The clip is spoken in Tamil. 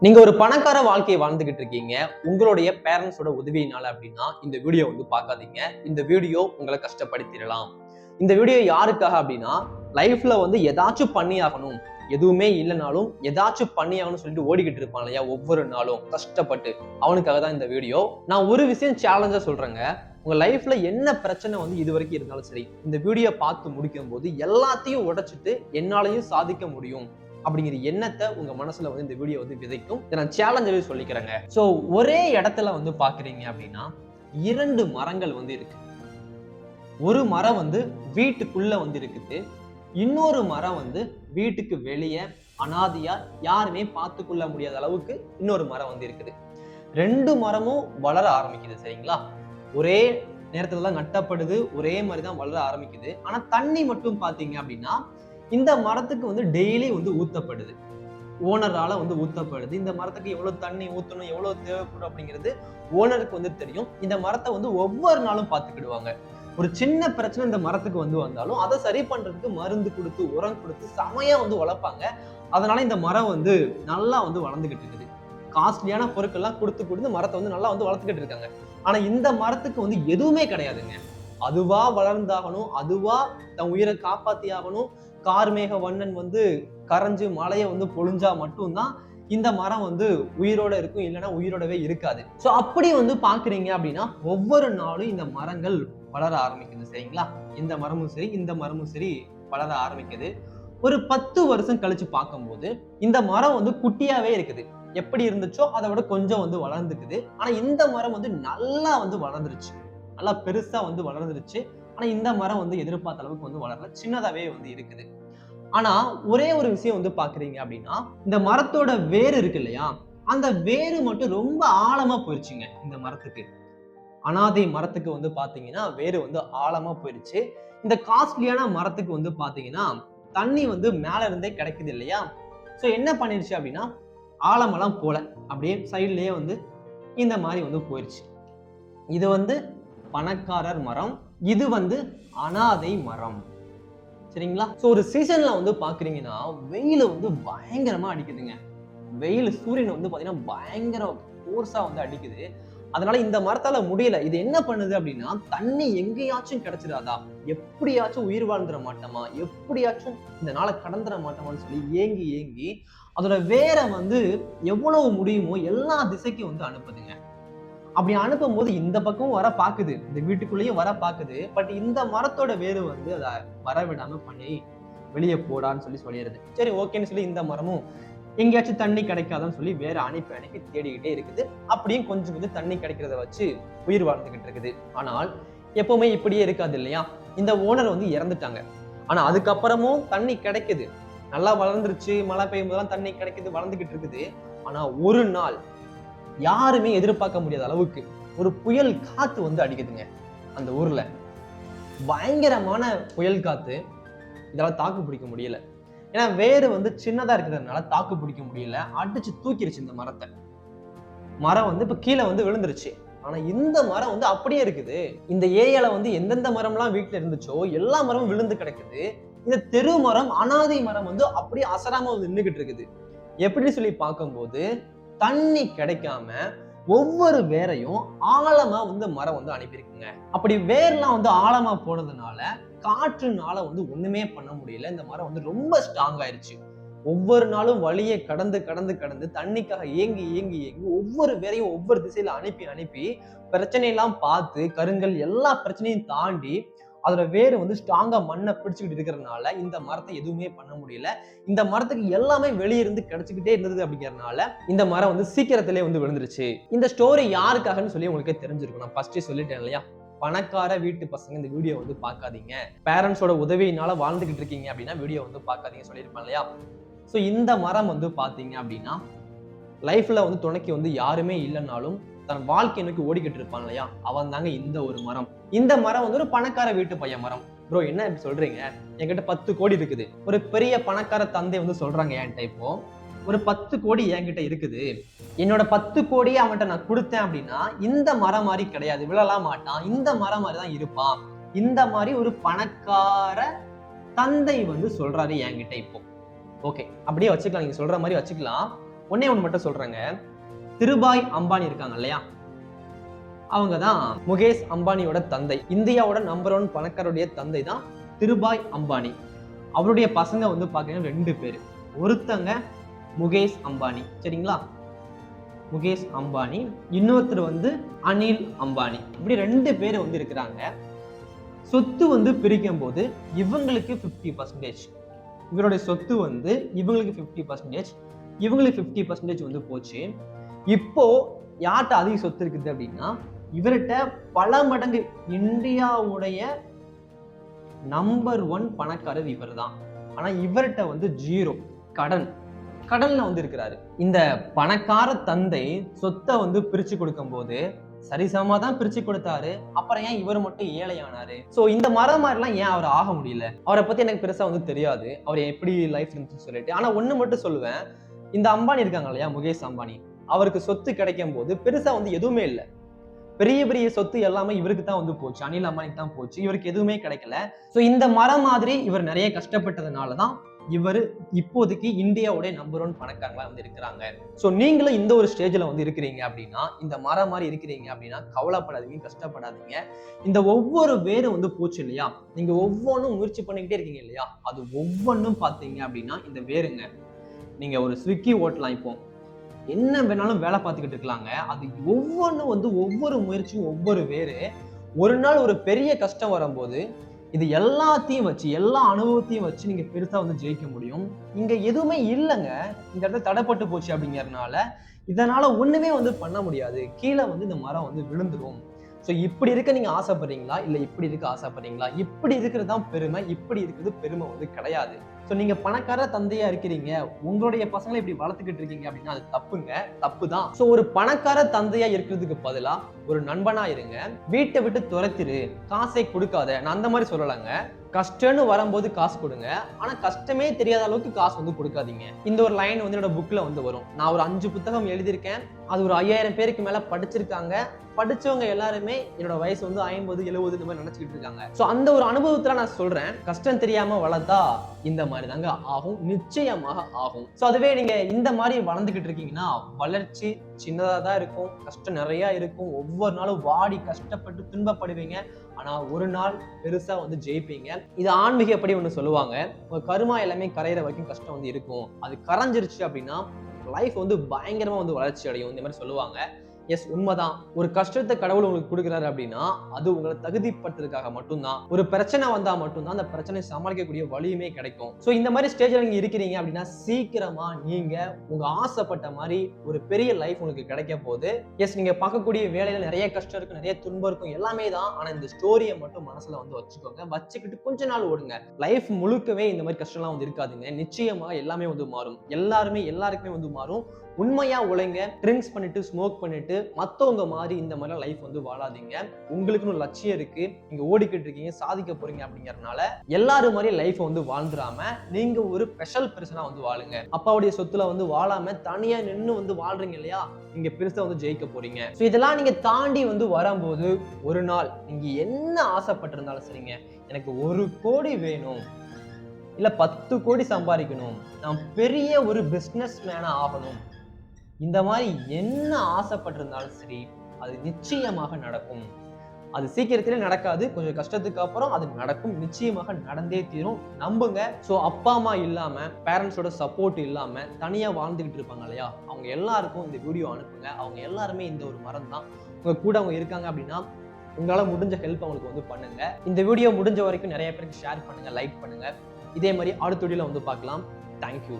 நீங்க ஒரு பணக்கார வாழ்க்கையை வாழ்ந்துகிட்டு இருக்கீங்க உங்களுடைய பேரண்ட்ஸோட உதவியினால அப்படின்னா இந்த வீடியோ வந்து பார்க்காதீங்க. இந்த வீடியோ உங்களை கஷ்டப்படுத்திடலாம். இந்த வீடியோ யாருக்காக அப்படின்னா லைஃப்ல வந்து ஏதாச்சும் பண்ணி ஆகணும், எதுவுமே இல்லைனாலும் ஏதாச்சும் பண்ணி ஆகணும்னு சொல்லிட்டு ஓடிக்கிட்டு இருப்பான் இல்லையா, ஒவ்வொரு நாளும் கஷ்டப்பட்டு, அவனுக்காக தான் இந்த வீடியோ. நான் ஒரு விஷயம் சேலஞ்சா சொல்றேங்க. உங்க லைஃப்ல என்ன பிரச்சனை வந்து இது வரைக்கும் இருந்தாலும் சரி, இந்த வீடியோ பார்த்து முடிக்கும் போது எல்லாத்தையும் உடைச்சிட்டு என்னாலையும் சாதிக்க முடியும் அப்படிங்கிற எண்ணத்தை உங்க மனசுல வந்து இந்த வீடியோ வந்து விதைக்கும். இதை நான் சேலஞ்சாவே சொல்லிக்கிறேங்க. சோ ஒரே இடத்துல வந்து பாக்குறீங்க அப்படின்னா 2 மரங்கள் வந்து இருக்கு. ஒரு மரம் வந்து வீட்டுக்குள்ள வந்து இருக்குது, இன்னொரு மரம் வந்து வீட்டுக்கு வெளியே அனாதையா யாருமே பார்த்துக்கொள்ள முடியாத அளவுக்கு இன்னொரு மரம் வந்து இருக்குது. 2 மரமும் வளர ஆரம்பிக்குது. சரிங்களா? ஒரே நேரத்துல தான் நட்டப்படுது, ஒரே மாதிரி தான் வளர ஆரம்பிக்குது. ஆனா தண்ணி மட்டும் பாத்தீங்க அப்படின்னா இந்த மரத்துக்கு வந்து டெய்லி வந்து ஊத்தப்படுது, ஓனரால வந்து ஊத்தப்படுது. இந்த மரத்துக்கு எவ்வளவு தண்ணி ஊத்தணும், எவ்வளவு தேவைப்படும் அப்படிங்கிறது ஓனருக்கு வந்து தெரியும். இந்த மரத்தை வந்து ஒவ்வொரு நாளும் பார்த்துக்கிடுவாங்க. ஒரு சின்ன பிரச்சனை இந்த மரத்துக்கு வந்து வந்தாலும் அதை சரி பண்றதுக்கு மருந்து கொடுத்து உரம் கொடுத்து செமையா வந்து வளர்ப்பாங்க. அதனால இந்த மரம் வந்து நல்லா வந்து வளர்ந்துகிட்டு இருக்குது. காஸ்ட்லியான பொருட்கள்லாம் கொடுத்து கொடுத்து மரத்தை வந்து நல்லா வந்து வளர்த்துக்கிட்டு இருக்காங்க. ஆனா இந்த மரத்துக்கு வந்து எதுவுமே கிடையாதுங்க. அதுவா வளர்ந்தாகணும், அதுவா தன் உயிரை காப்பாத்தி ஆகணும். கார்மேக வண்ணன் வந்து கரைஞ்சு மலையை வந்து பொழிஞ்சா மட்டும்தான் இந்த மரம் வந்து உயிரோட இருக்கும், இல்லைன்னா உயிரோடவே இருக்காது. சோ அப்படி வந்து பாக்குறீங்க அப்படின்னா ஒவ்வொரு நாளும் இந்த மரங்கள் வளர ஆரம்பிக்குது. சரிங்களா? இந்த மரமும் சரி இந்த மரமும் சரி வளர ஆரம்பிக்குது. ஒரு 10 வருஷம் கழிச்சு பார்க்கும்போது இந்த மரம் வந்து குட்டியாவே இருக்குது. எப்படி இருந்துச்சோ அதை விட கொஞ்சம் வந்து வளர்ந்துக்குது. ஆனா இந்த மரம் வந்து நல்லா வந்து வளர்ந்துருச்சு, நல்லா பெருசா வந்து வளர்ந்துருச்சு. ஆனா இந்த மரம் வந்து எதிர்பார்த்த அளவுக்கு வந்து வளரல, சின்னதாவே வந்து இருக்குது. ஆனா ஒரே ஒரு விஷயம் வந்து பாக்குறீங்க அப்படின்னா இந்த மரத்தோட வேர் இருக்கு இல்லையா, அந்த வேறு மட்டும் ரொம்ப ஆழமா போயிருச்சுங்க. இந்த மரத்துக்கு, அனாதை மரத்துக்கு வந்து பாத்தீங்கன்னா வேறு வந்து ஆழமா போயிருச்சு. இந்த காஸ்ட்லியான மரத்துக்கு வந்து பாத்தீங்கன்னா தண்ணி வந்து மேல இருந்தே கிடைக்குது இல்லையா. சோ என்ன பண்ணிருச்சு அப்படின்னா ஆழமெல்லாம் போல, அப்படியே சைட்லயே வந்து இந்த மாதிரி வந்து போயிருச்சு. இது வந்து பணக்காரர் மரம், இது வந்து அனாதை மரம். சரிங்களா? சோ ஒரு சீசன்ல வந்து பாக்குறீங்கன்னா வெயில் வந்து பயங்கரமா அடிக்குதுங்க. வெயில் சூரியன் வந்து பாத்தீங்கன்னா பயங்கர போர்ஸா வந்து அடிக்குது. அதனால இந்த மரத்தால முடியல. இது என்ன பண்ணுது அப்படின்னா தண்ணி எங்கேயாச்சும் கிடைச்சிடாதா, எப்படியாச்சும் உயிர் வாழ்ந்துட மாட்டோமா, எப்படியாச்சும் இந்த நாளை கடந்துட மாட்டோமான்னு சொல்லி ஏங்கி ஏங்கி அதோட வேரை வந்து எவ்வளவு முடியுமோ எல்லா திசைக்கும் வந்து அனுப்புதுங்க. அப்படி அனுப்பும் போது இந்த பக்கம் வர பாக்குது, இந்த வீட்டுக்குள்ளேயும் வர பாக்குது. பட் இந்த மரத்தோட வேறு வந்து அதை வர விடாம பண்ணி வெளியே போடான்னு சொல்லி சொல்லிடுது. சரி ஓகேன்னு சொல்லி இந்த மரமும் எங்கேயாச்சும் தண்ணி கிடைக்காதான்னு சொல்லி வேற அனுப்பி அனுப்பி தேடிக்கிட்டே இருக்குது. அப்படியும் கொஞ்சம் கொஞ்சம் தண்ணி கிடைக்கிறத வச்சு உயிர் வாழ்ந்துகிட்டு இருக்குது. ஆனால் எப்பவுமே இப்படியே இருக்காது இல்லையா. இந்த ஓனர் வந்து இறந்துட்டாங்க. ஆனா அதுக்கப்புறமும் தண்ணி கிடைக்குது, நல்லா வளர்ந்துருச்சு, மழை பெய்யும் போதெல்லாம் தண்ணி கிடைக்குது, வளர்ந்துகிட்டு இருக்குது. ஆனா ஒரு நாள் யாருமே எதிர்பார்க்க முடியாத அளவுக்கு ஒரு புயல் காத்து வந்து அடிக்குதுங்க அந்த ஊர்ல. பயங்கரமான புயல் காத்து. இதெல்லாம் தாக்கு பிடிக்க முடியல. ஏன்னா வேறு வந்து சின்னதா இருக்கிறதுனால தாக்கு பிடிக்க முடியல, அடிச்சு தூக்கிருச்சு இந்த மரத்தை. மரம் வந்து இப்ப கீழே வந்து விழுந்துருச்சு. ஆனா இந்த மரம் வந்து அப்படியே இருக்குது. இந்த ஏரியால வந்து எந்தெந்த மரம்லாம் வீட்டுல இருந்துச்சோ எல்லா மரமும் விழுந்து கிடக்குது. இந்த தெரு மரம், அனாதை மரம் வந்து அப்படியே அசராம வந்து நின்றுகிட்டு இருக்குது. எப்படி சொல்லி பார்க்கும்போது தண்ணி கிடைக்காம ஒவ்வொரு வேரையும் ஆழமா வந்து மரம் வந்து அனுப்பியிருக்குங்க. அப்படி வேர்லாம் வந்து ஆழமா போனதுனால காற்றுனால வந்து ஒண்ணுமே பண்ண முடியல. இந்த மரம் வந்து ரொம்ப ஸ்ட்ராங் ஆயிருச்சு. ஒவ்வொரு நாளும் வழியை கடந்து கடந்து கடந்து தண்ணிக்காக ஏங்கி ஏங்கி ஏங்கி ஒவ்வொரு வேரையும் ஒவ்வொரு திசையில அனுப்பி அனுப்பி பிரச்சனையெல்லாம் பார்த்து கருங்கல் எல்லா பிரச்சனையும் தாண்டி அதோட வேறு வந்து ஸ்ட்ராங்கா மண்ணை பிடிச்சுக்கிட்டு இருக்கிறதுனால இந்த மரத்தை எதுவுமே பண்ண முடியல. இந்த மரத்துக்கு எல்லாமே வெளியிருந்து கிடைச்சிக்கிட்டே இருந்தது அப்படிங்கறதுனால இந்த மரம் வந்து சீக்கிரத்திலே வந்து விழுந்துருச்சு. இந்த ஸ்டோரி யாருக்காகன்னு சொல்லி உங்களுக்கே தெரிஞ்சிருக்கும். நான் ஃபர்ஸ்டே சொல்லிட்டேன் இல்லையா, பணக்கார வீட்டு பசங்க இந்த வீடியோ வந்து பார்க்காதீங்க, பேரண்ட்ஸோட உதவியினால வாழ்ந்துகிட்டு இருக்கீங்க அப்படின்னா வீடியோ வந்து பார்க்காதீங்க சொல்லியிருப்பேன் இல்லையா. ஸோ இந்த மரம் வந்து பாத்தீங்க அப்படின்னா லைஃப்ல வந்து துணைக்கு வந்து யாருமே இல்லைன்னாலும் தன் வாழ்க்கை நோக்கி ஓடிக்கிட்டு இருப்பான் இல்லையா, அவன் தாங்க இந்த ஒரு மரம். இந்த மரம் வந்து ஒரு பணக்கார வீட்டு பையன் மரம். ப்ரோ என்ன இப்படி சொல்றீங்க, என்கிட்ட 10 கோடி இருக்குது. ஒரு பெரிய பணக்கார தந்தை வந்து சொல்றாங்க என்கிட்ட, இப்போ ஒரு 10 கோடி என்கிட்ட இருக்குது, என்னோட 10 கோடியை அவன்கிட்ட நான் கொடுத்தேன் அப்படின்னா இந்த மரம் மாதிரி கிடையாது, விழலாம் மாட்டான், இந்த மரம் மாதிரி தான் இருப்பான். இந்த மாதிரி ஒரு பணக்கார தந்தை வந்து சொல்றாரு என்கிட்ட இப்போ. ஓகே அப்படியே வச்சுக்கலாம், நீங்க சொல்ற மாதிரி வச்சுக்கலாம். ஒன்னே ஒன்று மட்டும் சொல்றேங்க. திருபாய் அம்பானி இருக்காங்க இல்லையா, அவங்க தான் முகேஷ் அம்பானியோட தந்தை. இந்தியாவோட நம்பர் 1 பணக்காரருடைய தந்தை தான் திருபாய் அம்பானி. அவருடைய பசங்க வந்து பாத்தீங்கன்னா 2 பேர். ஒருத்தங்க முகேஷ் அம்பானி, சரிங்களா, முகேஷ் அம்பானி. இன்னொருத்தர் வந்து அனில் அம்பானி. இப்படி 2 பேர் வந்து இருக்கிறாங்க. சொத்து வந்து பிரிக்கும் போது இவங்களுக்கு 50%, இவருடைய சொத்து வந்து இவங்களுக்கு 50%, இவங்களுக்கு 50% வந்து போச்சு. இப்போ யார்கிட்ட அதிக சொத்து இருக்குது அப்படின்னா, இவர்கிட்ட பல மடங்கு இந்தியாவுடைய நம்பர் 1 பணக்காரர் இவர் தான். ஆனா இவர்கிட்ட வந்து 0 கடன்ல வந்து இருக்கிறாரு. இந்த பணக்கார தந்தை சொத்தை வந்து பிரிச்சு கொடுக்கும் போது சரிசமமா தான் பிரிச்சு கொடுத்தாரு. அப்புறம் ஏன் இவர் மட்டும் ஏழையானாரு? சோ இந்த மாதிரிலாம் ஏன் அவர் ஆக முடியல? அவரை பத்தி எனக்கு பெருசா வந்து தெரியாது, அவர் எப்படி லைஃப் இருந்துச்சுன்னு சொல்லிட்டு. ஆனா ஒண்ணு மட்டும் சொல்லுவேன், இந்த அம்பானி இருக்காங்க இல்லையா, முகேஷ் அம்பானி, அவருக்கு சொத்து கிடைக்கும் போது பெருசா வந்து எதுவுமே இல்லை. பெரிய பெரிய சொத்து எல்லாமே இவருக்கு தான் வந்து போச்சு, அனில் அம்பானிக்கு தான் போச்சு, இவருக்கு எதுவுமே கிடைக்கல. சோ இந்த மரம் மாதிரி இவர் நிறைய கஷ்டப்பட்டதுனாலதான் இவர் இப்போதைக்கு இந்தியாவுடைய நம்பர் 1 பணக்காரங்களா வந்து இருக்கிறாங்க. சோ நீங்களும் இந்த ஒரு ஸ்டேஜ்ல வந்து இருக்கிறீங்க அப்படின்னா, இந்த மரம் மாதிரி இருக்கிறீங்க அப்படின்னா கவலைப்படாதீங்க, கஷ்டப்படாதீங்க. இந்த ஒவ்வொரு வேரும் வந்து போச்சு இல்லையா, நீங்க ஒவ்வொன்றும் முயற்சி பண்ணிக்கிட்டே இருக்கீங்க இல்லையா, அது ஒவ்வொன்றும் பார்த்தீங்க அப்படின்னா இந்த வேருங்க. நீங்க ஒரு ஸ்விக்கி ஓட்டலாம், இப்போ என்ன வேணாலும் வேலை பார்த்துக்கிட்டு இருக்கலாங்க. அது ஒவ்வொன்றும் வந்து ஒவ்வொரு முயற்சியும் ஒவ்வொரு வேறு. ஒரு நாள் ஒரு பெரிய கஷ்டம் வரும்போது இது எல்லாத்தையும் வச்சு, எல்லா அனுபவத்தையும் வச்சு நீங்க பெருசா வந்து ஜெயிக்க முடியும். இங்க எதுவுமே இல்லைங்க, இந்த இடத்துல தடைப்பட்டு போச்சு அப்படிங்கறதுனால இதனால ஒண்ணுமே வந்து பண்ண முடியாது. கீழே வந்து இந்த மரம் வந்து விழுந்துரும். ஸோ இப்படி இருக்க நீங்க ஆசைப்படுறீங்களா, இல்லை இப்படி இருக்க ஆசைப்படுறீங்களா? இப்படி இருக்கிறது தான் பெருமை, இப்படி இருக்கிறது பெருமை வந்து கிடையாது. ஸோ நீங்க பணக்கார தந்தையா இருக்கிறீங்க, உங்களுடைய பசங்களை இப்படி வளர்த்துக்கிட்டு இருக்கீங்க அப்படின்னா அது தப்புங்க, தப்பு தான். ஸோ ஒரு பணக்கார தந்தையா இருக்கிறதுக்கு பதிலா ஒரு நண்பனா இருங்க. வீட்டை விட்டு துரத்திரு, காசை கொடுக்காத, நான் அந்த மாதிரி சொல்லலாங்க. கஷ்டம்னு வரும்போது காசு கொடுங்க, ஆனா கஷ்டமே தெரியாத அளவுக்கு காசு வந்து கொடுக்காதீங்க. இந்த ஒரு லைன் வந்து என்னோட புக்ல வந்து வரும். நான் ஒரு 5 புத்தகம் எழுதியிருக்கேன், அது ஒரு 5000 பேருக்கு மேல படிச்சிருக்காங்க. படிச்சவங்க எல்லாருமே என்னோட வயசு வந்து 50, 70 இந்த மாதிரி நினைச்சுக்கிட்டு இருக்காங்க. சோ அந்த ஒரு அனுபவத்துல நான் சொல்றேன், கஷ்டம் தெரியாம வளர்த்தா இந்த மாதிரி தாங்க ஆகும், நிச்சயமாக ஆகும். சோ அதுவே நீங்க இந்த மாதிரி வளர்ந்துகிட்டு இருக்கீங்கன்னா வளர்ச்சி சின்னதா தான் இருக்கும், கஷ்டம் நிறைய இருக்கும், ஒவ்வொரு நாளும் வாடி கஷ்டப்பட்டு துன்பப்படுவீங்க. ஆனா ஒரு நாள் பெருசா வந்து ஜெயிப்பீங்க. இது ஆன்மீகப்படி ஒண்ணு சொல்லுவாங்க, உங்க கருமா எல்லாமே கரையிற வரைக்கும் கஷ்டம் வந்து இருக்கும், அது கரைஞ்சிருச்சு அப்படின்னா லைஃப் வந்து பயங்கரமா வந்து வளர்ச்சி அடையும், இந்த மாதிரி சொல்லுவாங்க. எஸ், உண்மைதான். ஒரு கஷ்டத்தை கடவுள் உங்களுக்கு கொடுக்குறாரு அப்படின்னா அது உங்களை தகுதிப்படுத்துறதுக்காக மட்டும்தான். ஒரு பிரச்சனை வந்தா மட்டும்தான் அந்த பிரச்சனை சமாளிக்கக்கூடிய வழியுமே கிடைக்கும். சோ இந்த மாதிரி ஸ்டேஜ்ல நீங்க இருக்கிறீங்க அப்படின்னா சீக்கிரமா நீங்க உங்க ஆசைப்பட்ட மாதிரி ஒரு பெரிய லைஃப் உங்களுக்கு கிடைக்க போகுது. எஸ், நீங்க பார்க்கக்கூடிய வேலையில நிறைய கஷ்டம் இருக்கும், நிறைய துன்பம் இருக்கும், எல்லாமே தான். ஆனா இந்த ஸ்டோரியை மட்டும் மனசுல வந்து வச்சுக்கோங்க, வச்சுக்கிட்டு கொஞ்ச நாள் ஓடுங்க. லைஃப் முழுக்கவே இந்த மாதிரி கஷ்டம்லாம் வந்து இருக்காதுங்க. நிச்சயமா எல்லாமே வந்து மாறும், எல்லாருக்குமே வந்து மாறும். உண்மையா உழைங்க, ட்ரிங்க்ஸ் பண்ணிட்டு ஸ்மோக் பண்ணிட்டு மத்தவங்க மாதிரி இந்த மாதிரி லைஃப் வந்து வாழாதீங்க. உங்களுக்குன்னு ஒரு லட்சியம் இருக்கு, நீங்க ஓடிக்கிட்டு இருக்கீங்க, சாதிக்க போறீங்க அப்படிங்கறதுனால எல்லாரும் மாதிரி லைஃப் வந்து வாழ்ந்துடாம நீங்க ஒரு ஸ்பெஷல் பர்சனா வந்து வாழுங்க. அப்பாவுடைய சொத்துல வந்து வாழாம தனியா நின்று வந்து வாழ்றீங்க இல்லையா, நீங்க பெருசா வந்து ஜெயிக்க போறீங்க. சோ இதெல்லாம் நீங்க தாண்டி வந்து வரும்போது ஒரு நாள் நீங்க என்ன ஆசைப்பட்டிருந்தாலும் சரிங்க, எனக்கு 1 கோடி வேணும், இல்ல 10 கோடி சம்பாதிக்கணும், நான் பெரிய ஒரு பிசினஸ் மேனா ஆகணும், இந்த மாதிரி என்ன ஆசைப்பட்டிருந்தாலும் சரி அது நிச்சயமாக நடக்கும். அது சீக்கிரத்திலே நடக்காது, கொஞ்சம் கஷ்டத்துக்கு அப்புறம் அது நடக்கும், நிச்சயமாக நடந்தே தீரும், நம்புங்க. சோ அப்பா அம்மா இல்லாம, பேரண்ட்ஸோட சப்போர்ட் இல்லாம தனியா வாழ்ந்துகிட்டு இருப்பாங்க இல்லையா, அவங்க எல்லாருக்கும் இந்த வீடியோ அனுப்புங்க. அவங்க எல்லாருமே இந்த ஒரு மரம் தான், உங்க கூட அவங்க இருக்காங்க அப்படின்னா உங்களால முடிஞ்ச ஹெல்ப் அவங்களுக்கு வந்து பண்ணுங்க. இந்த வீடியோ முடிஞ்ச வரைக்கும் நிறைய பேருக்கு ஷேர் பண்ணுங்க, லைக் பண்ணுங்க. இதே மாதிரி அடுத்த வீடியோல வந்து பார்க்கலாம். தேங்க்யூ.